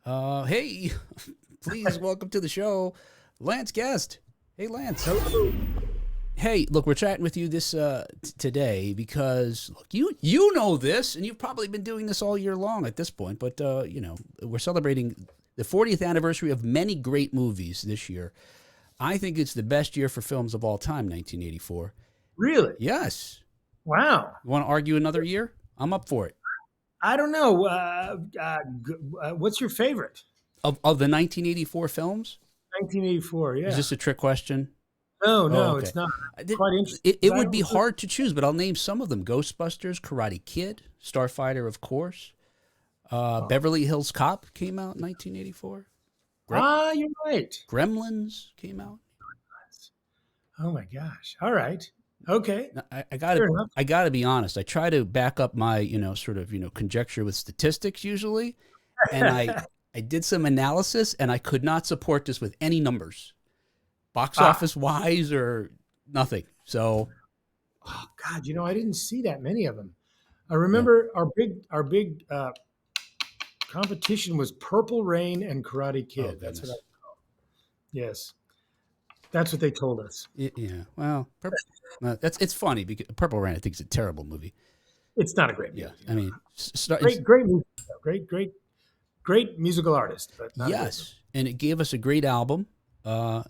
Hey, please welcome to the show, Lance Guest. Hey, Lance. Hello. Hey, look, we're chatting with you this today because look, you know this, and you've probably been doing this all year long at this point. But we're celebrating the 40th anniversary of many great movies this year. I think it's the best year for films of all time, 1984. Really? Yes. Wow. You want to argue another year? I'm up for it. I don't know. What's your favorite? Of the 1984 films? 1984. Yeah. Is this a trick question? No, Oh, no, okay. it's not. Quite interesting. It would be hard to choose, but I'll name some of them. Ghostbusters, Karate Kid, Starfighter, of course. Beverly Hills Cop came out in 1984. You're right. Gremlins came out. Oh my gosh. All right. Okay. Now, I Fair enough. gotta be honest. I try to back up my conjecture with statistics usually, and I did some analysis, and I could not support this with any numbers, box office wise or nothing. So, Oh God, I didn't see that many of them. I remember our big competition was Purple Rain and Karate Kid. oh That's what goodness. yes. That's what they told us. Yeah. Well, it's funny because Purple Rain I think is a terrible movie. It's not a great movie. Yeah. I mean, Great movie. Great musical artist, but not yes, and it gave us a great album, and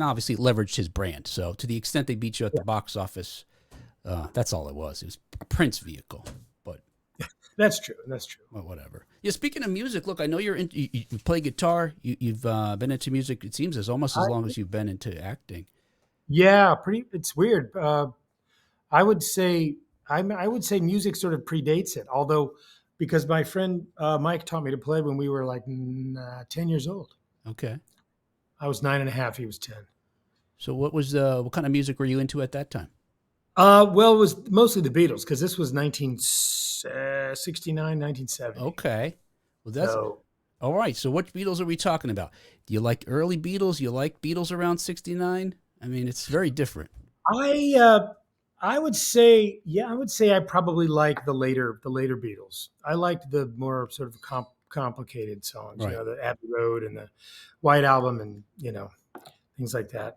obviously it leveraged his brand. So to the extent they beat you at the box office, that's all it was. It was a Prince vehicle, but That's true. That's true. well, whatever. Yeah. Speaking of music, look, I know you play guitar. You've been into music. It seems as almost as long as you've been into acting. Yeah, pretty. It's weird. I would say I would say music sort of predates it, although because my friend Mike taught me to play when we were like 10 years old. Okay. I was 9 and a half. He was 10. So what kind of music were you into at that time? Well, it was mostly the Beatles because this was 1969, 1970. Okay. Well, that's So all right. So what Beatles are we talking about? Do you like early Beatles? You like Beatles around 69? I mean, it's very different. I would say, yeah, I would say I probably like the later Beatles. I liked the more sort of complicated songs, Right. the Abbey Road and the White Album, and things like that.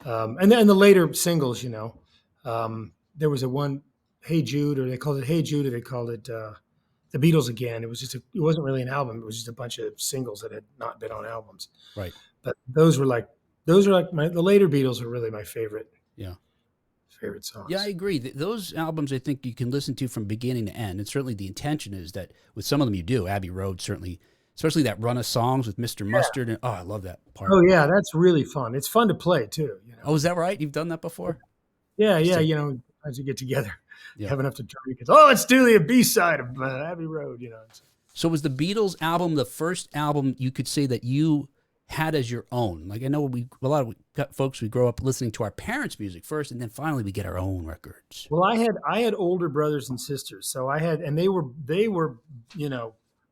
And then the later singles, there was a one, Hey Jude, or they called it Hey Jude, or they called it the Beatles Again. It wasn't really an album. It was just a bunch of singles that had not been on albums. Right. But those are like the later Beatles are really my favorite Yeah. songs. Yeah, I agree. Those albums, I think you can listen to from beginning to end. And certainly the intention is that with some of them you do. Abbey Road, certainly, especially that run of songs with Mr. Mustard. And, I love that part. Oh yeah, that's really fun. It's fun to play too. Oh, is that right? You've done that before? Yeah, So- as you get together, Yeah. have enough to turn because let's do the B-side of Abbey Road. So was the Beatles album the first album you could say that you had as your own? Like I know we grow up listening to our parents' music first, and then finally we get our own records. Well, I had older brothers and sisters, so and they were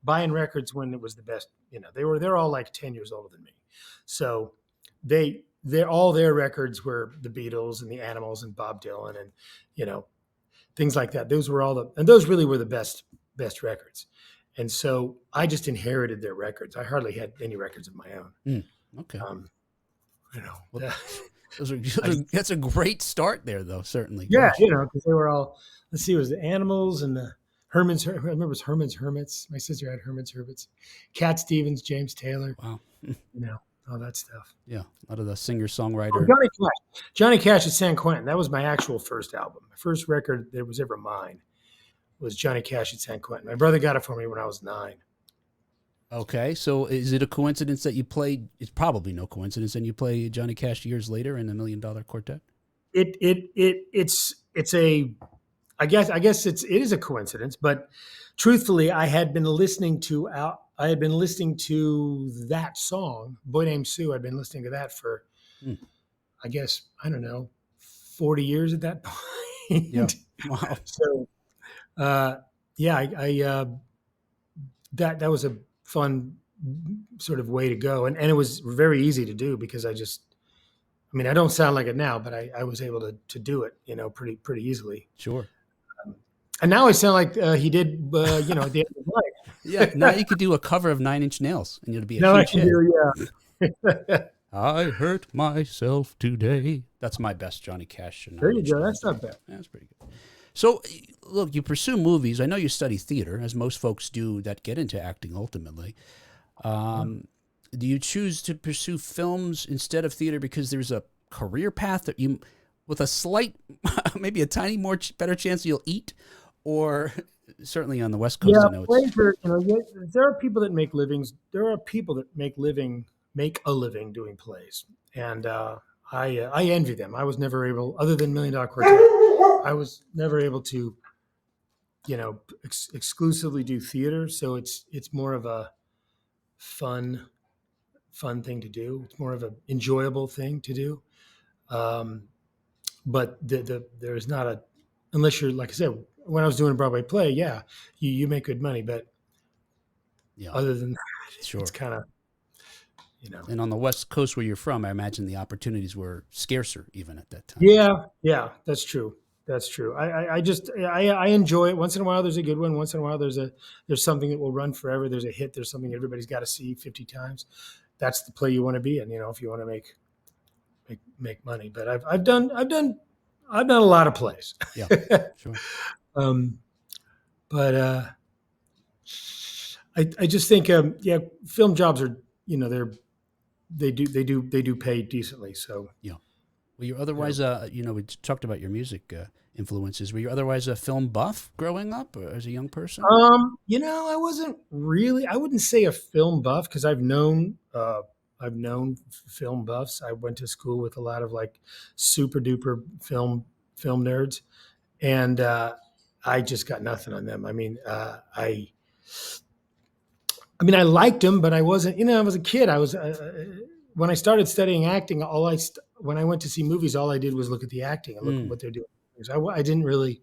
buying records when it was the best. They're all like 10 years older than me, so all their records were the Beatles and the Animals and Bob Dylan and things like that. Those really were the best records. And so I just inherited their records. I hardly had any records of my own. Okay. Well, That's a great start there, though, certainly. yeah, Gosh. because they were all, let's see, it was the Animals and the Herman's. I remember it was Herman's Hermits. My sister had Herman's Hermits. Cat Stevens, James Taylor, Wow. all that stuff. Yeah, a lot of the singer-songwriter. Oh, Johnny Cash at San Quentin. That was my actual first album. My first record that was ever mine was Johnny Cash at San Quentin. My brother got it for me when I was 9. Okay, so is it a coincidence that you played? It's probably no coincidence, and you play Johnny Cash years later in the Million Dollar Quartet. It's a, I guess it is a coincidence, but truthfully, I had been listening to that song, Boy Named Sue. I'd been listening to that for, I guess, I don't know, 40 years at that point. Yeah. Wow. So, that was a fun sort of way to go. And it was very easy to do because I don't sound like it now, but I was able to do it, pretty easily. Sure. And now I sound like he did, at the end of life. Yeah, now you could do a cover of Nine Inch Nails, and it'll be a Now I huge can hit. do, yeah. I hurt myself today. That's my best Johnny Cash. There Nine you Inch go. Nails. That's not bad. That's pretty good. So, look, you pursue movies. I know you study theater, as most folks do that get into acting ultimately. Do you choose to pursue films instead of theater because there's a career path that you, with a slight, maybe a tiny more better chance you'll eat, or certainly on the West Coast, Yeah, I know it's plays are, there are people that make livings. There are people that make a living doing plays, and I envy them. I was never able, other than Million Dollar Quartet, I was never able to, exclusively do theater. So it's more of a fun fun thing to do. It's more of an enjoyable thing to do. Um, but there's not a, unless you're, like I said, when I was doing a Broadway play, yeah, you make good money, but yeah, other than that, it's sure. kind of, you know. And on the West Coast where you're from, I imagine the opportunities were scarcer even at that time. Yeah, that's true. That's true. I enjoy it. Once in a while, there's a good one. Once in a while, there's something that will run forever. There's a hit. There's something everybody's got to see 50 times. That's the play you want to be in. If you want to make money. But I've done a lot of plays. Yeah, sure. um, but I just think yeah, film jobs are, they do pay decently. So Yeah. Were you they're otherwise, we talked about your music influences. Were you otherwise a film buff growing up or as a young person? I wasn't really, I wouldn't say a film buff because I've known film buffs. I went to school with a lot of like super duper film nerds, and I just got nothing on them. I liked them, but I wasn't. I was a kid. I was when I started studying acting. When I went to see movies, all I did was look at the acting and look at Mm. what they're doing. I didn't really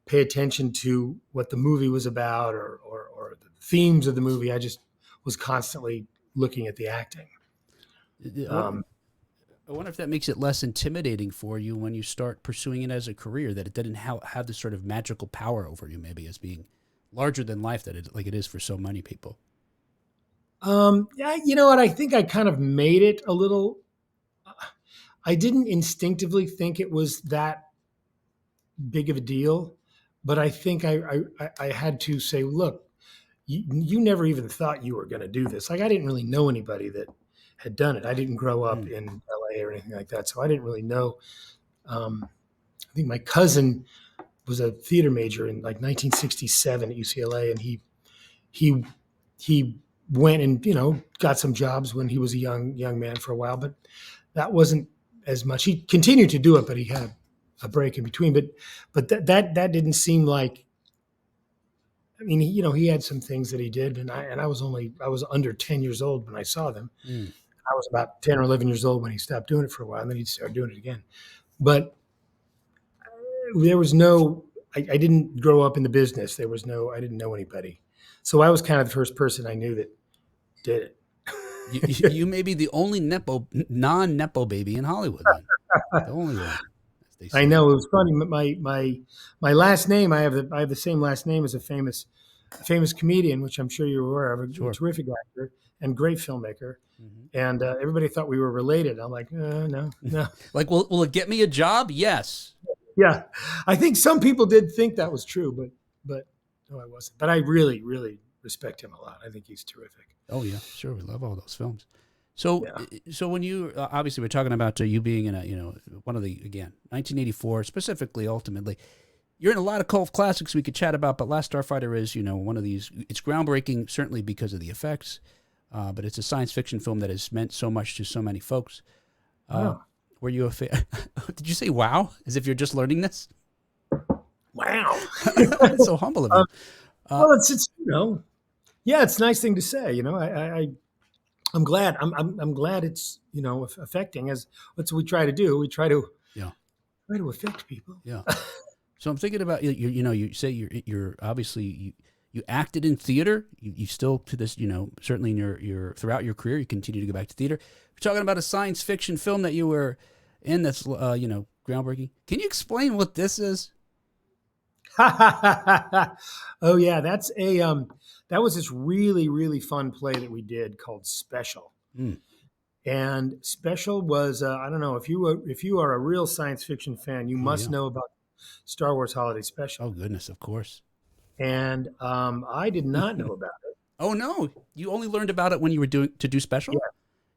pay attention to what the movie was about or the themes of the movie. I just was constantly looking at the acting. I wonder, Um, I wonder if that makes it less intimidating for you when you start pursuing it as a career, that it didn't have this sort of magical power over you, maybe as being larger than life, like it is for so many people. yeah, you know what? I think I kind of made it a little. I didn't instinctively think it was that big of a deal, but I think I had to say, look, you never even thought you were going to do this. Like I didn't really know anybody that had done it. I didn't grow up Mm. in LA or anything like that, so I didn't really know. I think my cousin was a theater major in like 1967 at UCLA, and he he went and got some jobs when he was a young man for a while, but that wasn't as much. He continued to do it, but he had a break in between. But that didn't seem like. I mean, he had some things that he did, and I was under 10 years old when I saw them. Mm. I was about 10 or 11 years old when he stopped doing it for a while, and then he started doing it again. But there was no. I didn't grow up in the business. There was no. I didn't know anybody, so I was kind of the first person I knew that did it. You may be the only non-nepo baby in Hollywood, then. The only one, as they I say. know it was funny. My last name. I have the same last name as a famous comedian, which I'm sure you're aware of. A Sure. terrific actor and great filmmaker. Hmm. And everybody thought we were related. I'm like, no, no. Like, will it get me a job? Yes. Yeah, I think some people did think that was true, but no, I wasn't. But I really, really respect him a lot. I think he's terrific. Oh yeah, sure. We love all those films. So, Yeah. so when you obviously we're talking about you being in one of the, again, 1984 specifically, ultimately, you're in a lot of cult classics we could chat about, but Last Starfighter is one of these. It's groundbreaking, certainly because of the effects, but it's a science fiction film that has meant so much to so many folks. Uh, Wow. were you a fan? Did you say wow? As if you're just learning this? Wow. That's so humble of you. Well, it's yeah, it's a nice thing to say. I'm glad. I'm glad it's affecting as that's what we try to do. We Yeah, try to affect people. yeah. So I'm thinking about you say you're obviously you acted in theater. You still to this certainly in your throughout your career you continue to go back to theater. We're talking about a science fiction film that you were in that's groundbreaking. Can you explain what this is? Oh yeah, that's a that was this really really fun play that we did called Special. Mm. And Special was I don't know if you are a real science fiction fan, you Oh must yeah. know about Star Wars Holiday Special. Oh goodness, of course. And I did not know about it. Oh no, you only learned about it when you were doing to do Yeah, special?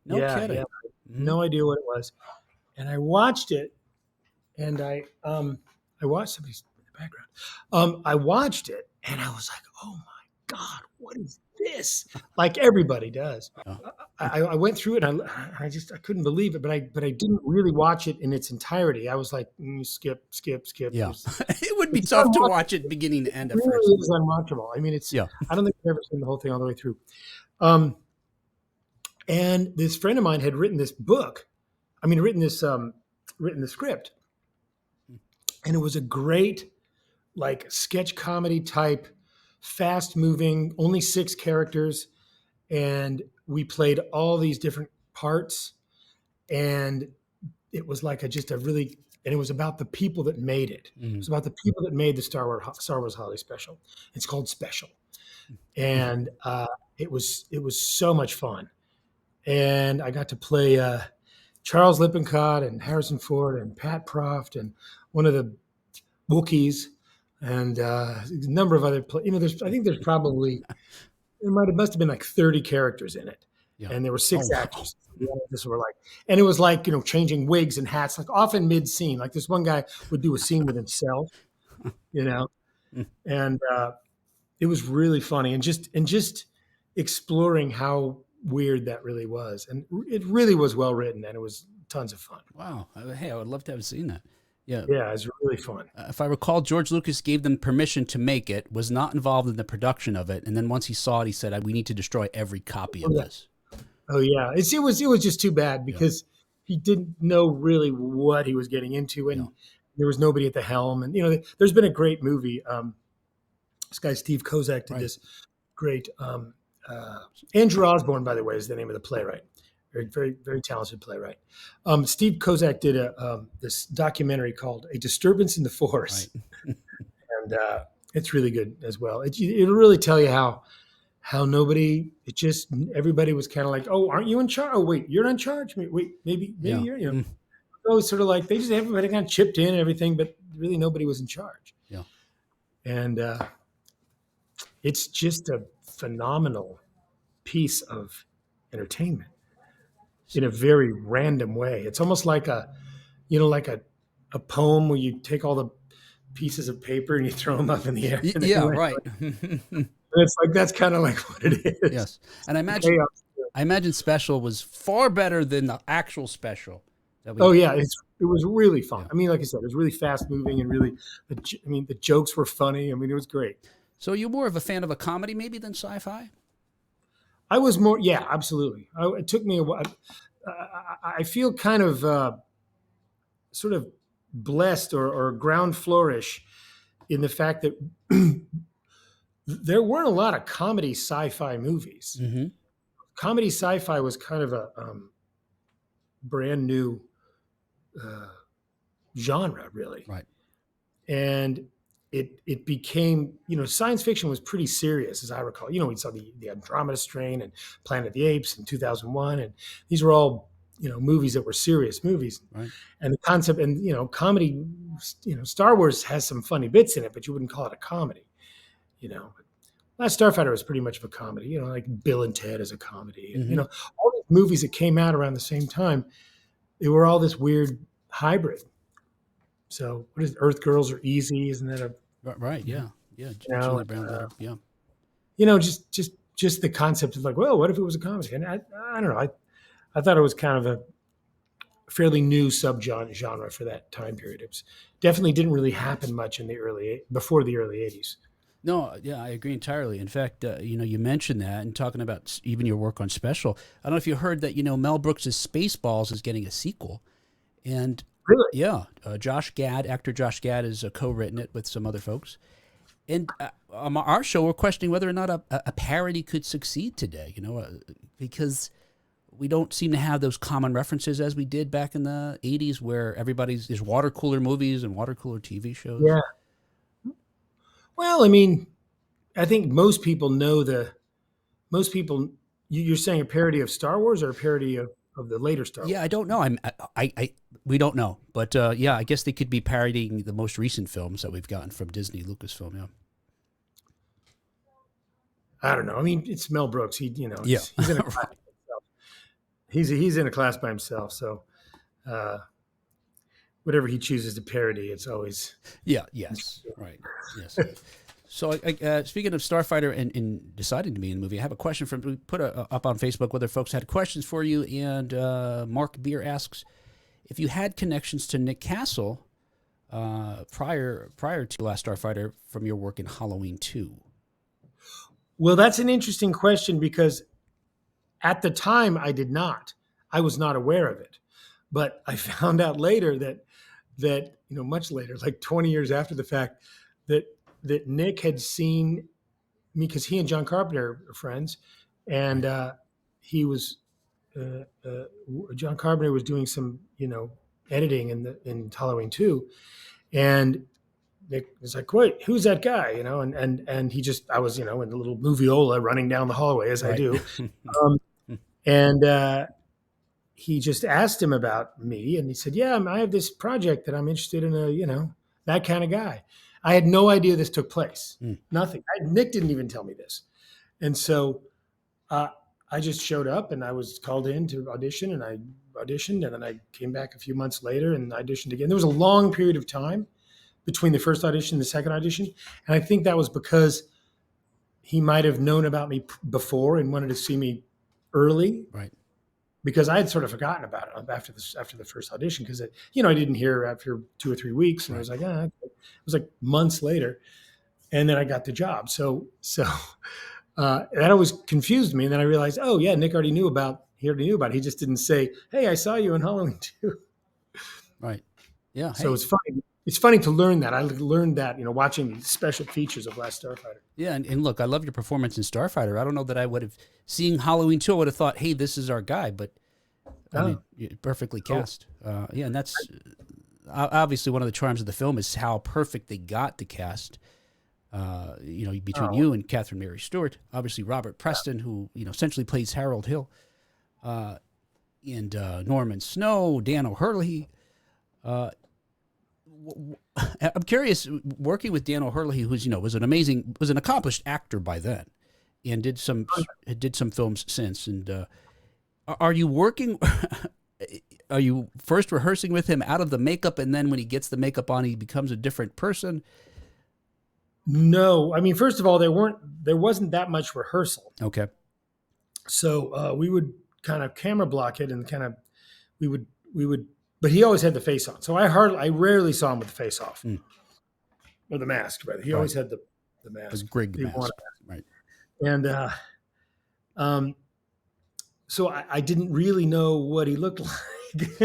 No yeah. kidding. Hmm. No idea what it was. And I watched it, and I watched somebody's in the background. I watched it, and I was like, oh my god, what is this? Like everybody does. Oh. I went through it, and I couldn't believe it, but I didn't really watch it in its entirety. I was like, skip, skip, skip. Yeah, it would be It's tough to unwatchable. watch it beginning to It end at first. really is unwatchable. I mean, it's Yeah. I don't think I've ever seen the whole thing all the way through. Um, and this friend of mine had written this book. I mean, written the script, and it was a great like sketch comedy type, fast moving, only 6 characters, and we played all these different parts, and it was like just a really, and it was about the people that made it. It Mm. was about the people that made the Star Wars Holiday Special. It's called Special, and it was so much fun, and I got to play Charles Lippincott and Harrison Ford and Pat Proft and one of the Wookiees and a number of other. There's I think there's probably must have been like 30 characters in it, Yeah. and there were Oh 6 wow. actors. This were like, and it was like changing wigs and hats, like often mid scene. Like this one guy would do a scene with himself, you know, Mm. and it was really funny, and just exploring how weird that really was, and it really was well written, and it was tons of fun. Wow. Hey, I would love to have seen that. Yeah. Yeah, it was really fun. If I recall, George Lucas gave them permission to make it, was not involved in the production of it, and then once he saw it, he said, "We need to destroy every copy Oh of yeah, this." oh yeah. It was just too bad Yeah. because he didn't know really what he was getting into, Yeah. and there was nobody at the helm. And there's been a great movie. This guy Steve Kozak did Right. this great. Andrew Osborne, by the way, is the name of the playwright. Very, very talented playwright. Steve Kozak did this documentary called "A Disturbance in the Force," Right. and it's really good as well. It'll really tell you how nobody. It just everybody was kind of like, "Oh, aren't you in charge? Oh, wait, you're in charge. Wait, maybe Yeah. you're." Mm. So it's sort of like they just everybody kind of chipped in and everything, but really nobody was in charge. Yeah. And it's just a phenomenal piece of entertainment in a very random way. It's almost like like a poem where you take all the pieces of paper and you throw them up in the air. And Yeah. anyway, Right. it's like that's kind of like what it is. Yes. And Chaos. I imagine Special was far better than the actual Special that Oh we. yeah, it was really fun. Yeah. I mean, like I said, it was really fast moving and really. I mean, the jokes were funny. I mean, it was great. So you're more of a fan of a comedy maybe than sci-fi? I was more, yeah, absolutely. It took me a while. I feel kind of sort of blessed or ground flourish in the fact that there weren't a lot of comedy sci-fi movies. Mm-hmm. Comedy sci-fi was kind of a brand new uh, genre, really, Right. and it became science fiction was pretty serious as I recall. We saw the Andromeda Strain and Planet of the Apes in 2001, and these were all movies that were serious movies. Right. And the concept and comedy, Star Wars has some funny bits in it, but you wouldn't call it a comedy. Last Starfighter was pretty much of a comedy, like Bill and Ted as a comedy, and Mm-hmm. all these movies that came out around the same time, they were all this weird hybrid. So what is it? Earth Girls Are Easy? Isn't that a Right. Yeah. Yeah. you know, Julie Brown did it. Yeah. just the concept of like, well, what if it was a comedy? And I don't know. I thought it was kind of a fairly new subgenre for that time period. It was definitely didn't really happen much in before the early '80s. No, yeah, I agree entirely. In fact, you mentioned that and talking about even your work on Special. I don't know if you heard that, Mel Brooks' Spaceballs is getting a sequel. And Really? yeah, actor Josh Gad has co-written it with some other folks. And on our show, we're questioning whether or not a parody could succeed today, because we don't seem to have those common references as we did back in the 80s where there's water cooler movies and water cooler TV shows. Yeah. Well, I mean, I think most people know most people. You're saying a parody of Star Wars or a parody of the later Star Yeah, I Wars? don't know. We don't know, but yeah, I guess they could be parodying the most recent films that we've gotten from Disney, Lucasfilm. Yeah, I don't know. I mean, it's Mel Brooks. yeah, He's in a class right. by himself. He's in a class by himself. So uh, whatever he chooses to parody, it's always Yeah, yes, right, yes. So, speaking of Starfighter and deciding to be in the movie, I have a question from we put up on Facebook whether folks had questions for you, and Mark Beer asks if you had connections to Nick Castle prior to Last Starfighter from your work in Halloween 2. well. That's an interesting question because at the time I did not. I was not aware of it, but I found out later that much later, like 20 years after the fact, that Nick had seen me because he and John Carpenter are friends, and Right, he was John Carpenter was doing some editing in Halloween 2, and Nick was like, "Wait, who's that guy?" And he just I was in a little moviola running down the hallway as I right, do, um, and he just asked him about me, and he said, "Yeah, I have this project that I'm interested in. That kind of guy." I had no idea this took place. Mm, Nothing. Nick didn't even tell me this, and so uh, I just showed up, and I was called in to audition, and I auditioned, and then I came back a few months later and auditioned again. There was a long period of time between the first audition and the second audition, and I think that was because he might have known about me before and wanted to see me early right, because I had sort of forgotten about it after the first audition because I didn't hear after 2 or 3 weeks, and I right. was like, okay. It was like months later, and then I got the job. So that always confused me, and then I realized, oh yeah, Nick already knew about. He already knew about it. He just didn't say, "Hey, I saw you in Halloween 2." Right. Yeah. So Hey. it's funny. It's funny to learn that. I learned that watching the special features of Last Starfighter. Yeah, and look, I love your performance in Starfighter. I don't know that I would have seeing Halloween 2. I would have thought, hey, this is our guy, but I mean, Oh, perfectly cool. cast. Yeah, and that's obviously one of the charms of the film is how perfect they got the cast. Between Oh, you and Catherine Mary Stewart, obviously Robert Preston, who essentially plays Harold Hill, and Norman Snow, Dan O'Hurley. Uh, I'm curious, working with Dan O'Hurley, who's was an accomplished actor by then, and did some films since. And are you working? Are you first rehearsing with him out of the makeup, and then when he gets the makeup on, he becomes a different person? no. I mean, first of all, there wasn't that much rehearsal, Okay, so we would kind of camera block it and kind of we would. But he always had the face on, so I rarely saw him with the face off mm, or the mask. Rather, he right, always had the the mask. Grig He wanted, mask, right? and um, so I didn't really know what he looked like.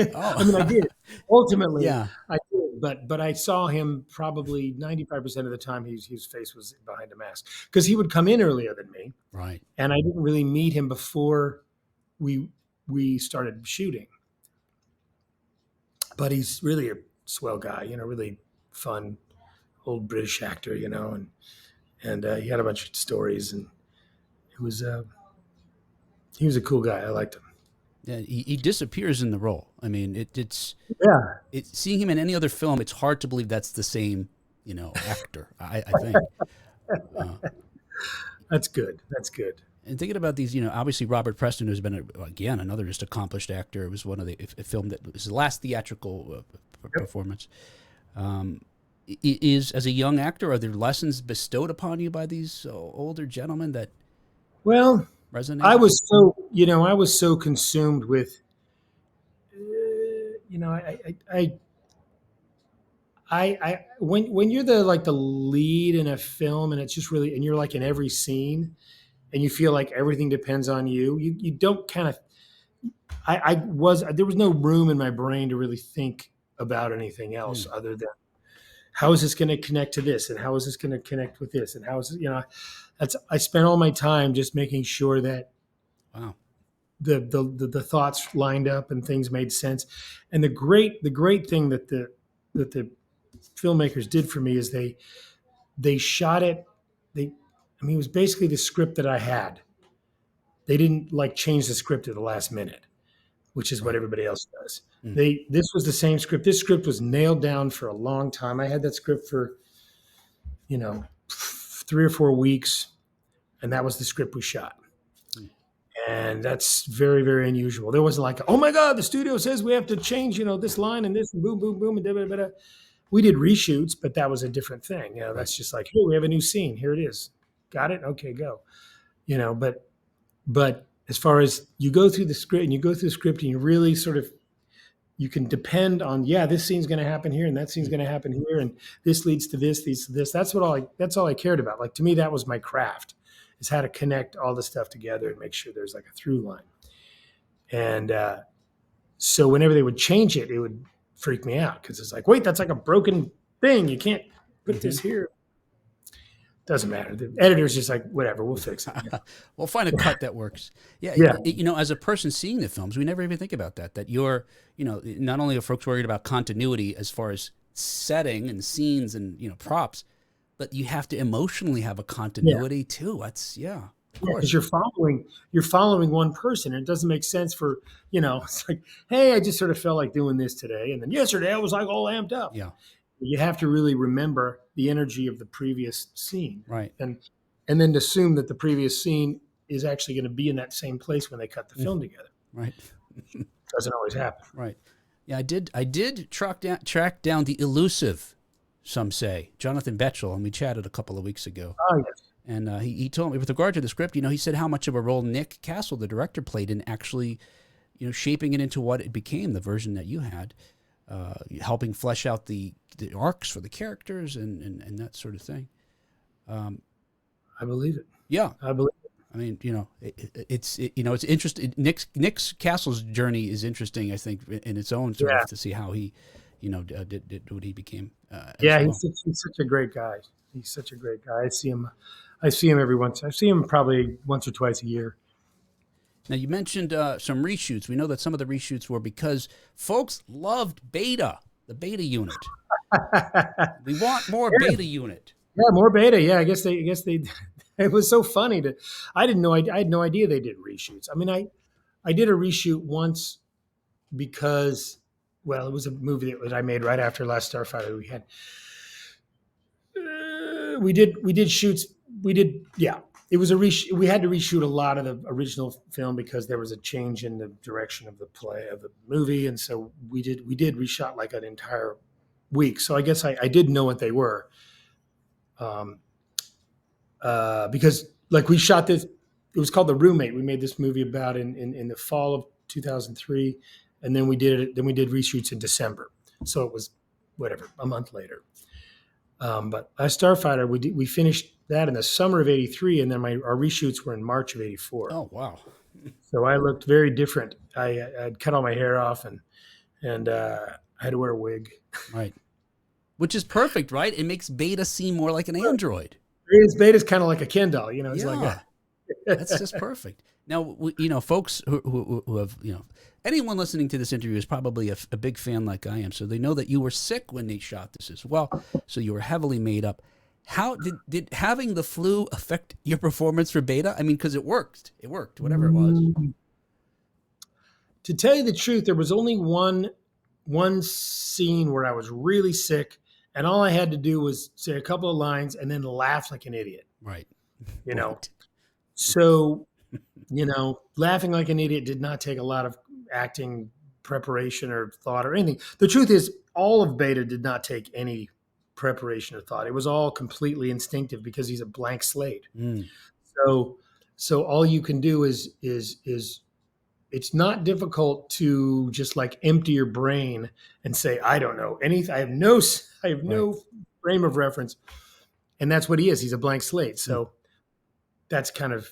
I mean, I Oh, did. Ultimately, yeah, I did, but I saw him probably 95% of the time. His face was behind a mask because he would come in earlier than me, right. and I didn't really meet him before we we started shooting. But he's really a swell guy, really fun old British actor, and he had a bunch of stories, and it was he was a cool guy. I liked him. Yeah, he disappears in the role. I mean, Yeah, seeing him in any other film, it's hard to believe that's the same, actor. I think. Uh, that's good. That's good. and thinking about these, obviously Robert Preston, who's been again another just accomplished actor. It was one of the a film that was his last theatrical Yep. performance. Um, is as a young actor, are there lessons bestowed upon you by these older gentlemen that Well, resonate? I was so consumed with, you know, when you're the lead in a film and it's just really, and you're like in every scene and you feel like everything depends on you, you don't kind of, there was no room in my brain to really think about anything else Mm, other than how is this going to connect to this and how is this going to connect with this and how is it, I spent all my time just making sure that wow. the thoughts lined up and things made sense. And the great thing that the filmmakers did for me is they shot it. I mean, it was basically the script that I had. They didn't like change the script at the last minute, which is what Right. everybody else does. Mm. This was the same script. This script was nailed down for a long time. I had that script for, 3 or 4 weeks, and that was the script we shot. Mm. And that's very, very unusual. There wasn't like, oh my God, the studio says we have to change, this line and this and boom, boom, boom, and da, da, da, da. We did reshoots, but that was a different thing. Right. That's just like, hey, we have a new scene. Here it is. Got it? Okay, go. But as far as you go through the script and you really sort of you can depend on, yeah, this scene's going to happen here and that scene's Mm. going to happen here and this leads to this, leads to this. That's all I cared about. Like to me, that was my craft, is how to connect all the stuff together and make sure there's like a through line. And so whenever they would change it, it would freak me out because it's like, wait, that's like a broken thing. You can't put Mm-hmm. this here. Doesn't matter. The editor's just like, whatever, we'll fix it. We'll find a cut that works. Yeah, Yeah. as a person seeing the films, we never even think about that. That you're, not only are folks worried about continuity as far as setting and scenes and props, but you have to emotionally have a continuity too. That's of course. Because you're following one person, and it doesn't make sense for it's like, hey, I just sort of felt like doing this today, and then yesterday I was like all amped up. Yeah, You have to really remember the energy of the previous scene, right. and then assume that the previous scene is actually going to be in that same place when they cut the film together. Right. Doesn't always happen. Right. Yeah, I did track down the elusive, some say, Jonathan Betchell, and we chatted a couple of weeks ago. Oh yes. And he told me, with regard to the script, he said how much of a role Nick Castle, the director, played in actually, shaping it into what it became, the version that you had, helping flesh out the arcs for the characters and that sort of thing. I believe it. Yeah. I believe it. I mean, it's interesting. Nick's Castle's journey is interesting, I think, in its own sort of, to see how he, did what he became. Yeah, well. he's such a great guy. He's such a great guy. I see him I see him probably once or twice a year. Now, you mentioned some reshoots. We know that some of the reshoots were because folks loved Beta, the Beta unit. We want more Beta unit. Yeah, more Beta. Yeah, I guess they. It was so funny to. I didn't know. I had no idea they did reshoots. I mean, I did a reshoot once because, well, it was a movie that I made right after Last Starfighter. We did shoots. It was we had to reshoot a lot of the original film because there was a change in the direction of the movie, and so we did reshot like an entire week. So I guess I did know what they were, because like we shot this. It was called The Roommate. We made this movie about in the fall of 2003, and then we did reshoots in December. So it was whatever, a month later. But Last Starfighter, we finished that in the summer of '83, and then our reshoots were in March of '84. Oh, wow. So I looked very different. I'd cut all my hair off, and I had to wear a wig. Right. Which is perfect, right? It makes Beta seem more like an android. Beta's kind of like a Ken doll, It's like a, that's just perfect. Now, folks who have, anyone listening to this interview is probably a big fan like I am. So they know that you were sick when they shot this as well. So you were heavily made up. How did having the flu affect your performance for Beta? I mean, because it worked, whatever it was. To tell you the truth, there was only one scene where I was really sick, and all I had to do was say a couple of lines and then laugh like an idiot. Right. Right. So, laughing like an idiot did not take a lot of acting preparation or thought or anything. The truth is, all of Beta did not take any preparation or thought. It was all completely instinctive because he's a blank slate. Mm. So all you can do is it's not difficult to just like empty your brain and say, I don't know anything. I have no frame of reference. And that's what he is. He's a blank slate. So that's kind of,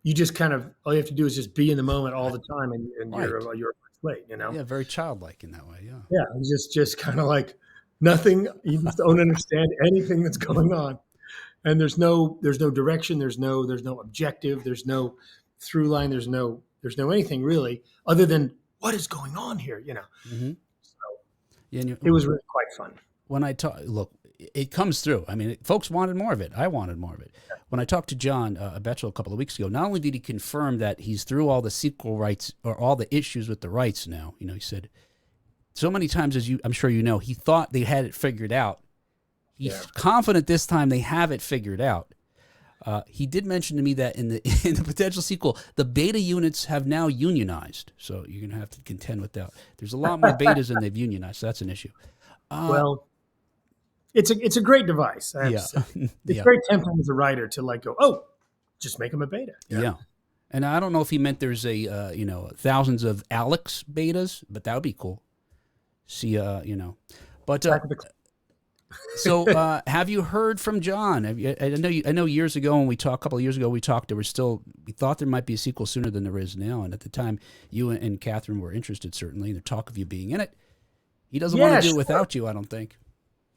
all you have to do is just be in the moment all the time. And you're a blank slate, Yeah. Very childlike in that way. Yeah. Yeah. It's just kind of like nothing. You just don't understand anything that's going on. And there's no direction. There's no objective. There's no through line. There's no anything really other than what is going on here, Mm-hmm. So yeah, it was really quite fun. When I look, it comes through. I mean, folks wanted more of it. I wanted more of it. When I talked to John Betchel a couple of weeks ago, not only did he confirm that he's through all the sequel rights or all the issues with the rights now, he said so many times, as I'm sure you know, he thought they had it figured out. He's confident this time they have it figured out. He did mention to me that in the potential sequel, the beta units have now unionized. So you're going to have to contend with that. There's a lot more betas than they've unionized. So that's an issue. Well, it's a great device. I have to say. It's very tempting as a writer to like go, oh, just make them a beta. Yeah. And I don't know if he meant there's a thousands of Alex betas, but that would be cool. See, but so have you heard from John? I know years ago when we talked, a couple of years ago we talked. We thought there might be a sequel sooner than there is now, and at the time you and Catherine were interested certainly in the talk of you being in it. He doesn't want to do it without you, I don't think.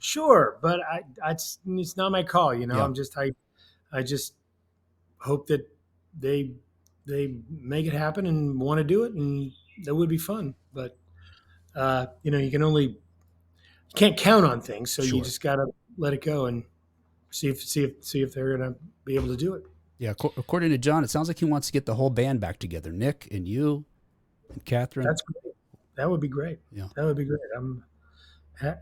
Sure, but it's not my call. Yeah. I just hope that they make it happen and want to do it, and that would be fun. But you can't count on things, so you just got to let it go and see if they're going to be able to do it. Yeah, according to John, it sounds like he wants to get the whole band back together. Nick and you and Catherine. That's great. That would be great. Yeah, that would be great.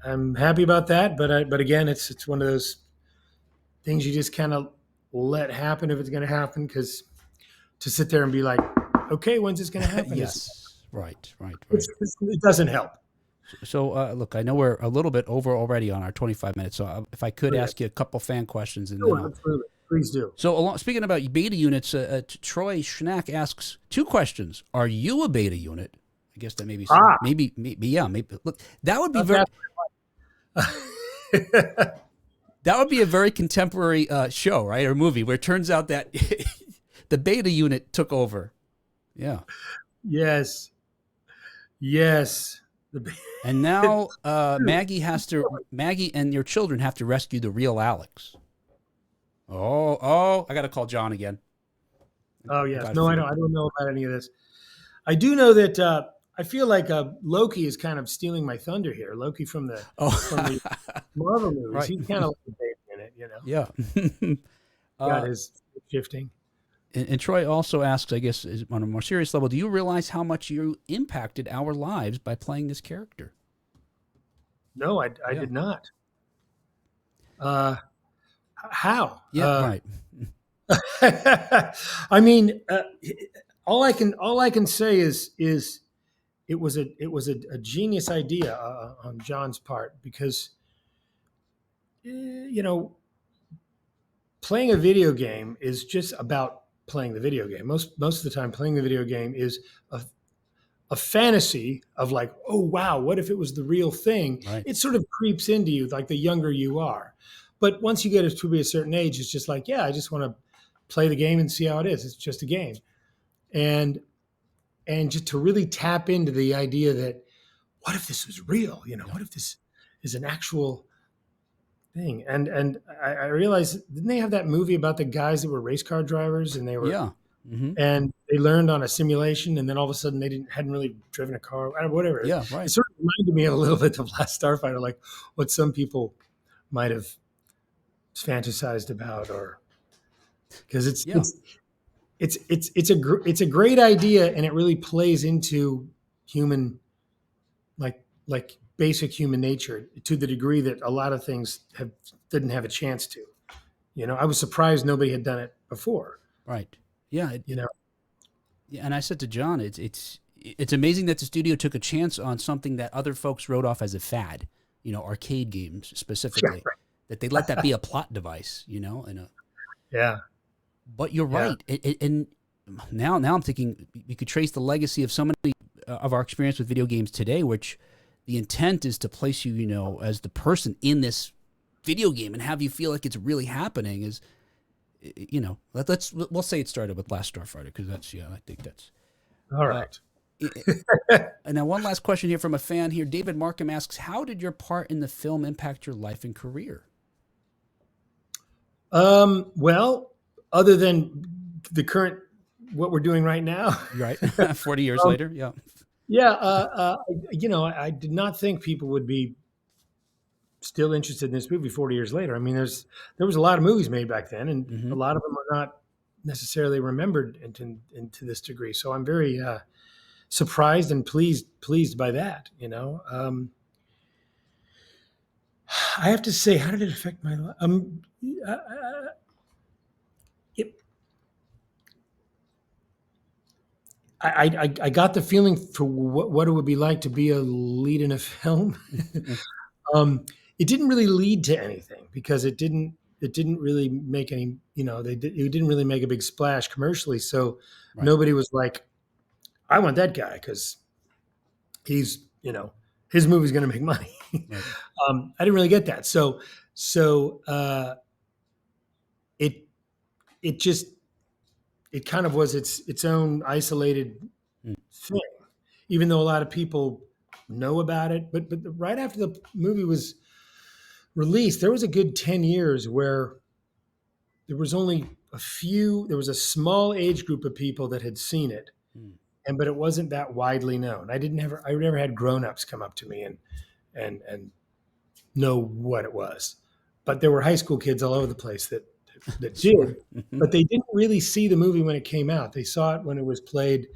I'm happy about that, but again, it's one of those things you just kind of let happen if it's going to happen, because to sit there and be like, okay, when's this going to happen? Yes, right. It doesn't help. So, look, I know we're a little bit over already on our 25 minutes. So, if I could ask you a couple fan questions, and sure, absolutely, please do. So, speaking about beta units, Troy Schnack asks 2 questions: are you a beta unit? I guess that maybe, maybe. Look, that would be that would be a very contemporary show, right, or movie, where it turns out that the beta unit took over. Yeah. Yes. And now Maggie and your children have to rescue the real Alex. Oh, I got to call John again. Oh, yes. No, I don't know about any of this. I do know that I feel like Loki is kind of stealing my thunder here. Loki from the Marvel movies. Right. He's kind of like a baby in it, Yeah. Got his shifting. And Troy also asks, I guess, on a more serious level, do you realize how much you impacted our lives by playing this character? No, I did not. How? Yeah, right. I mean, all I can say is it was a genius idea on John's part, because playing a video game is just about playing the video game. Most of the time, playing the video game is a fantasy of like, oh wow, what if it was the real thing? Right. It sort of creeps into you like the younger you are. But once you get to be a certain age, it's just like, yeah, I just want to play the game and see how it is. It's just a game. And just to really tap into the idea that, what if this was real? What if this is an actual thing? And I realized, didn't they have that movie about the guys that were race car drivers, and they were and they learned on a simulation, and then all of a sudden they hadn't really driven a car, whatever. Yeah, right. It sort of reminded me a little bit of Last Starfighter, like what some people might have fantasized about, or because it's a great idea, and it really plays into human, like basic human nature, to the degree that a lot of things didn't have a chance to. I was surprised nobody had done it before. Right. Yeah. Yeah. And I said to John, it's amazing that the studio took a chance on something that other folks wrote off as a fad, arcade games specifically, that they let that be a plot device, Yeah. But you're right. And now I'm thinking we could trace the legacy of so many of our experience with video games today, which the intent is to place you, as the person in this video game and have you feel like it's really happening. Is, we'll say it started with Last Starfighter, because I think that's all right. And now one last question here from a fan here. David Markham asks, how did your part in the film impact your life and career? Well, other than the current, what we're doing right now, right? 40 years later. Yeah. Yeah. I did not think people would be still interested in this movie 40 years later. I mean, there was a lot of movies made back then, and Hmm. a lot of them are not necessarily remembered into this degree. So I'm very surprised and pleased by that. I have to say, how did it affect my life? It, I got the feeling for what it would be like to be a lead in a film. um, it didn't really lead to anything because it didn't really make any, it didn't really make a big splash commercially. So Right. nobody was like, I want that guy because he's, his movie's going to make money. Right. I didn't really get that. So it it just it kind of was its own isolated Mm. thing, even though a lot of people know about it. But right after the movie was released, there was a good 10 years where there was only there was a small age group of people that had seen it, Mm. but it wasn't that widely known. I never had grown-ups come up to me and know what it was. But there were high school kids all over the place that Sure. did, Hmm. but they didn't really see the movie when it came out. They saw it when it was played.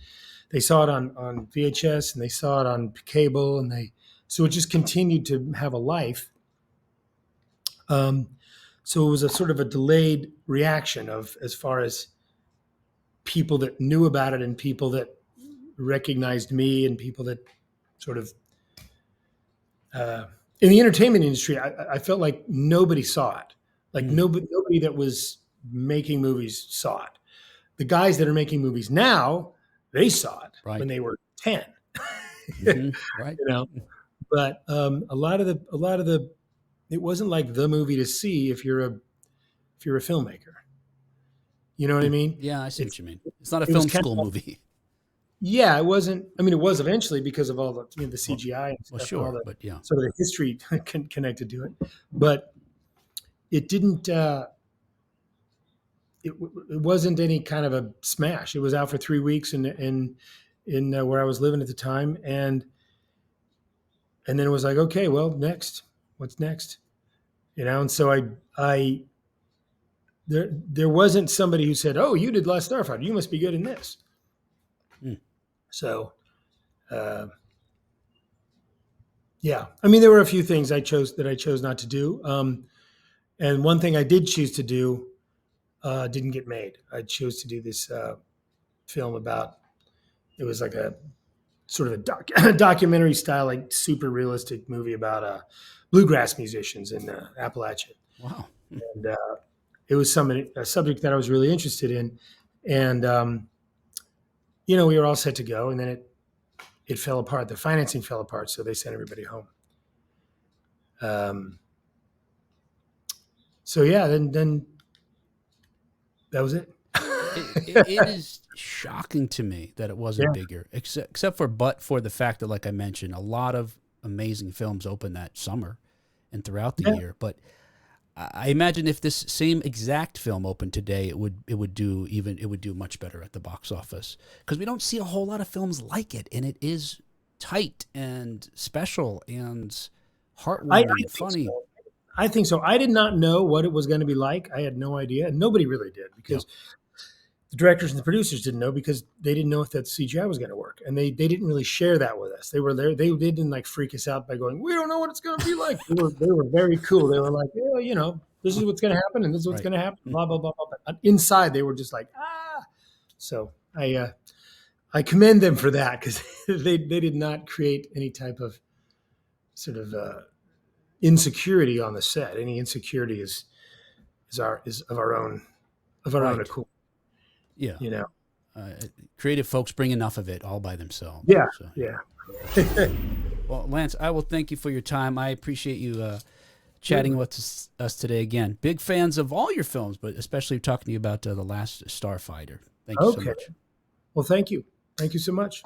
They saw it on VHS and they saw it on cable, and so it just continued to have a life. Um, so it was a sort of a delayed reaction of as far as people that knew about it and people that recognized me and people that sort of uh, in the entertainment industry, I felt like nobody saw it. Like Mm. nobody that was making movies saw it. The guys that are making movies now, they saw it when Right. they were 10. Hmm. Right. you know, but a lot of the it wasn't like the movie to see if you're a filmmaker. You know what I Mm. mean? Yeah, I see what It's you mean. It's not a it was film kind school of movie. yeah, it wasn't. I mean, it was eventually because of all the the Well, CGI and well, stuff and all sure, the but yeah. sort of the history connected to it, but it didn't. It wasn't any kind of a smash. It was out for 3 weeks in where I was living at the time, and then it was like, okay, well, next, what's next? And so I there wasn't somebody who said, oh, you did Last Starfighter, you must be good in this. Mm. So yeah, I mean, there were a few things I chose not to do, and one thing I did choose to do didn't get made. I chose to do this film about it was like a sort of a documentary style, like super realistic movie about bluegrass musicians in Appalachia, Wow. Mm. and it was a subject that I was really interested in, and we were all set to go, and then it fell apart. The financing fell apart, so they sent everybody home. Um, so yeah, then that was it. It is shocking to me that it wasn't Yeah, bigger, except for the fact that, like I mentioned, a lot of amazing films open that summer and throughout the yeah. year. But I imagine if this same exact film opened today, it would do much better at the box office because we don't see a whole lot of films like it, and it is tight and special and I heartwarming and think funny. so. I think so. I did not know what it was going to be like. I had no idea, and nobody really did Yeah, because the directors and the producers didn't know because they didn't know if that CGI was going to work, and they didn't really share that with us. They were there. They didn't like freak us out by going, "We don't know what it's going to be like." They were very cool. They were like, "Yeah, this is what's going to happen, and this is what's right. going to happen." Blah blah blah blah. But inside, they were just like, "Ah." So I commend them for that because they did not create any type of sort of insecurity on the set. Any insecurity is of our own Right. accord. Yeah. You know. Uh, Creative folks bring enough of it all by themselves. Yeah. So yeah. Yeah. Well, Lance, I will thank you for your time. I appreciate you chatting Absolutely. with us today again. Big fans of all your films, but especially talking to you about The Last Starfighter. Thank you so Okay. much. Well, thank you. Thank you so much.